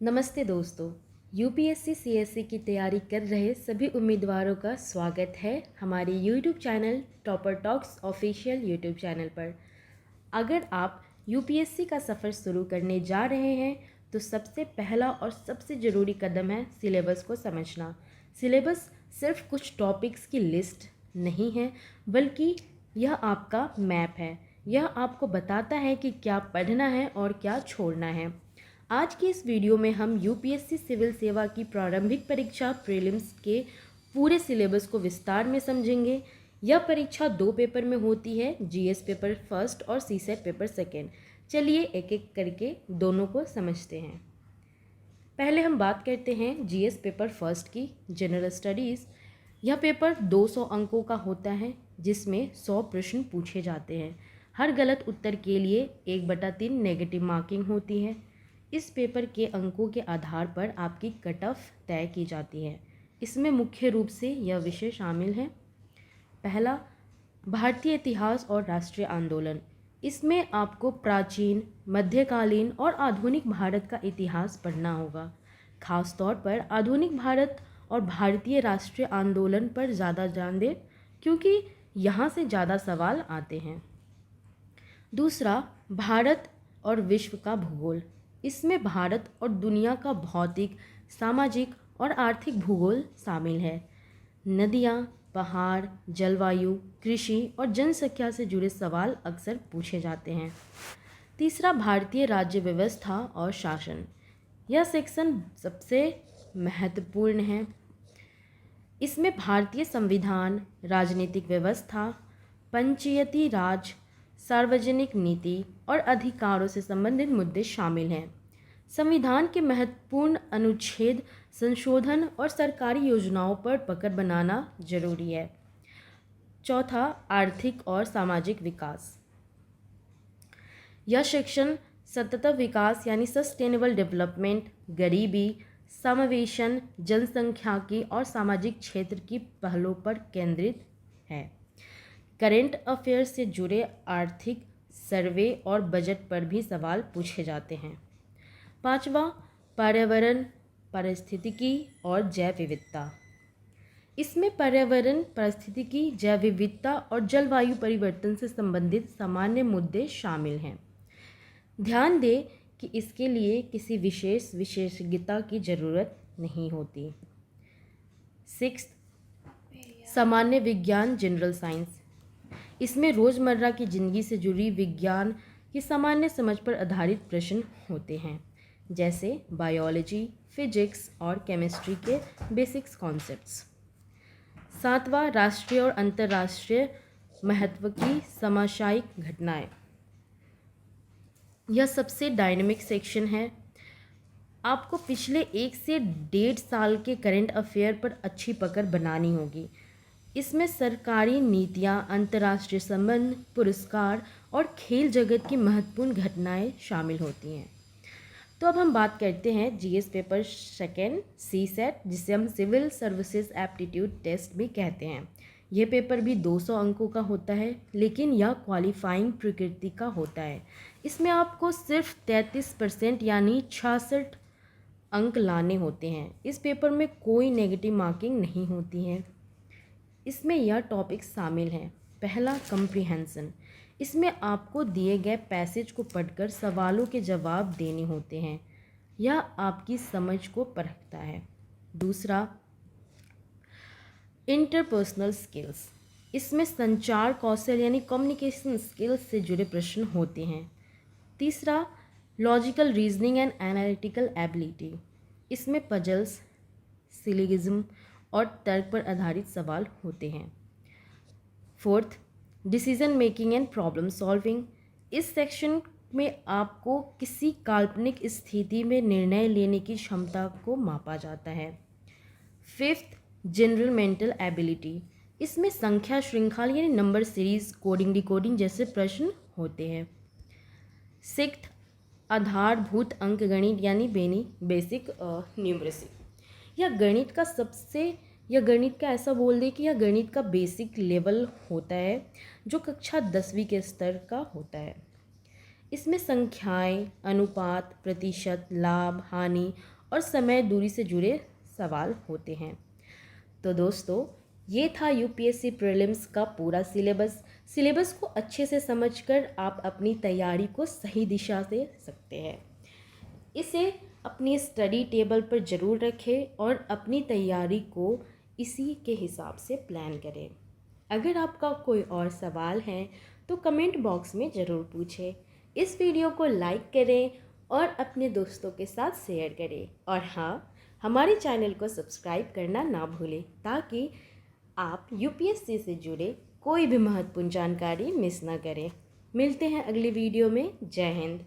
नमस्ते दोस्तों। UPSC CSC की तैयारी कर रहे सभी उम्मीदवारों का स्वागत है हमारे YouTube channel topper talks official YouTube channel पर। अगर आप यूपीएससी का सफ़र शुरू करने जा रहे हैं तो सबसे पहला और सबसे ज़रूरी कदम है सिलेबस को समझना। सिलेबस सिर्फ कुछ टॉपिक्स की लिस्ट नहीं है, बल्कि यह आपका मैप है। यह आपको बताता है कि क्या पढ़ना है और क्या छोड़ना है। आज की इस वीडियो में हम यूपीएससी सिविल सेवा की प्रारंभिक परीक्षा प्रीलिम्स के पूरे सिलेबस को विस्तार में समझेंगे। यह परीक्षा 2 पेपर में होती है, जीएस पेपर फर्स्ट और सीसेट पेपर सेकेंड। चलिए एक एक करके दोनों को समझते हैं। पहले हम बात करते हैं जीएस पेपर फर्स्ट की, जनरल स्टडीज़। यह पेपर 200 अंकों का होता है, जिसमें 100 प्रश्न पूछे जाते हैं। हर गलत उत्तर के लिए 1/3 नेगेटिव मार्किंग होती है। इस पेपर के अंकों के आधार पर आपकी कट ऑफ तय की जाती है। इसमें मुख्य रूप से यह विषय शामिल हैं। पहला, भारतीय इतिहास और राष्ट्रीय आंदोलन। इसमें आपको प्राचीन, मध्यकालीन और आधुनिक भारत का इतिहास पढ़ना होगा। खास तौर पर आधुनिक भारत और भारतीय राष्ट्रीय आंदोलन पर ज़्यादा ध्यान दें, क्योंकि यहाँ से ज़्यादा सवाल आते हैं। दूसरा, भारत और विश्व का भूगोल। इसमें भारत और दुनिया का भौतिक, सामाजिक और आर्थिक भूगोल शामिल है। नदियाँ, पहाड़, जलवायु, कृषि और जनसंख्या से जुड़े सवाल अक्सर पूछे जाते हैं। तीसरा, भारतीय राज्य व्यवस्था और शासन। यह सेक्शन सबसे महत्वपूर्ण है। इसमें भारतीय संविधान, राजनीतिक व्यवस्था, पंचायती राज, सार्वजनिक नीति और अधिकारों से संबंधित मुद्दे शामिल हैं। संविधान के महत्वपूर्ण अनुच्छेद संशोधन और सरकारी योजनाओं पर पकड़ बनाना जरूरी है। चौथा, आर्थिक और सामाजिक विकास। यह सेक्शन सतत विकास यानी सस्टेनेबल डेवलपमेंट, गरीबी, समावेशन, जनसंख्याकी और सामाजिक क्षेत्र की पहलों पर केंद्रित है। करंट अफेयर्स से जुड़े आर्थिक सर्वे और बजट पर भी सवाल पूछे जाते हैं। पांचवा, पर्यावरण, पारिस्थितिकी और जैव विविधता। इसमें पर्यावरण, पारिस्थितिकी, जैव विविधता और जलवायु परिवर्तन से संबंधित सामान्य मुद्दे शामिल हैं। ध्यान दें कि इसके लिए किसी विशेष विशेषज्ञता की ज़रूरत नहीं होती। सिक्स्थ, सामान्य विज्ञान, जनरल साइंस। इसमें रोज़मर्रा की ज़िंदगी से जुड़ी विज्ञान की सामान्य समझ पर आधारित प्रश्न होते हैं, जैसे बायोलॉजी, फिजिक्स और केमिस्ट्री के बेसिक्स कॉन्सेप्ट्स। सातवां, राष्ट्रीय और अंतर्राष्ट्रीय महत्व की समसामयिक घटनाएं। यह सबसे डायनेमिक सेक्शन है। आपको पिछले 1 से 1.5 साल के करंट अफेयर पर अच्छी पकड़ बनानी होगी। इसमें सरकारी नीतियाँ, अंतर्राष्ट्रीय संबंध, पुरस्कार और खेल जगत की महत्वपूर्ण घटनाएं शामिल होती हैं। तो अब हम बात करते हैं जीएस पेपर सेकेंड, सीसेट, जिसे हम सिविल सर्विसेज एप्टीट्यूड टेस्ट भी कहते हैं। यह पेपर भी 200 अंकों का होता है, लेकिन यह क्वालिफाइंग प्रकृति का होता है। इसमें आपको सिर्फ 33% यानी 66 अंक लाने होते हैं। इस पेपर में कोई नेगेटिव मार्किंग नहीं होती है। इसमें यह टॉपिक शामिल हैं। पहला, कंप्रीहेंशन। इसमें आपको दिए गए पैसेज को पढ़कर सवालों के जवाब देने होते हैं। यह आपकी समझ को परखता है। दूसरा, इंटरपर्सनल स्किल्स। इसमें संचार कौशल यानी कम्युनिकेशन स्किल्स से जुड़े प्रश्न होते हैं। तीसरा, logical reasoning and analytical ability. इसमें पजल्स, सिलोगिज्म और तर्क पर आधारित सवाल होते हैं। Fourth, decision making and problem solving. इस सेक्शन में आपको किसी काल्पनिक स्थिति में निर्णय लेने की क्षमता को मापा जाता है। Fifth, general mental ability. इसमें संख्या श्रृंखला यानी नंबर सीरीज, कोडिंग, डिकोडिंग जैसे प्रश्न होते हैं। सिक्स्थ, आधारभूत अंकगणित यानी बेसिक न्यूमरेसी। यह गणित का ऐसा बोल दे कि यह गणित का बेसिक लेवल होता है, जो कक्षा 10वीं के स्तर का होता है। इसमें संख्याएं, अनुपात, प्रतिशत, लाभ, हानि और समय दूरी से जुड़े सवाल होते हैं। तो दोस्तों, ये था यूपीएससी प्रीलिम्स का पूरा सिलेबस को अच्छे से समझकर आप अपनी तैयारी को सही दिशा दे सकते हैं। इसे अपनी स्टडी टेबल पर ज़रूर रखें और अपनी तैयारी को इसी के हिसाब से प्लान करें। अगर आपका कोई और सवाल है तो कमेंट बॉक्स में ज़रूर पूछें। इस वीडियो को लाइक करें और अपने दोस्तों के साथ शेयर करें। और हाँ, हमारे चैनल को सब्सक्राइब करना ना भूलें ताकि आप यूपीएससी से जुड़े कोई भी महत्वपूर्ण जानकारी मिस ना करें। मिलते हैं अगली वीडियो में। जय हिंद।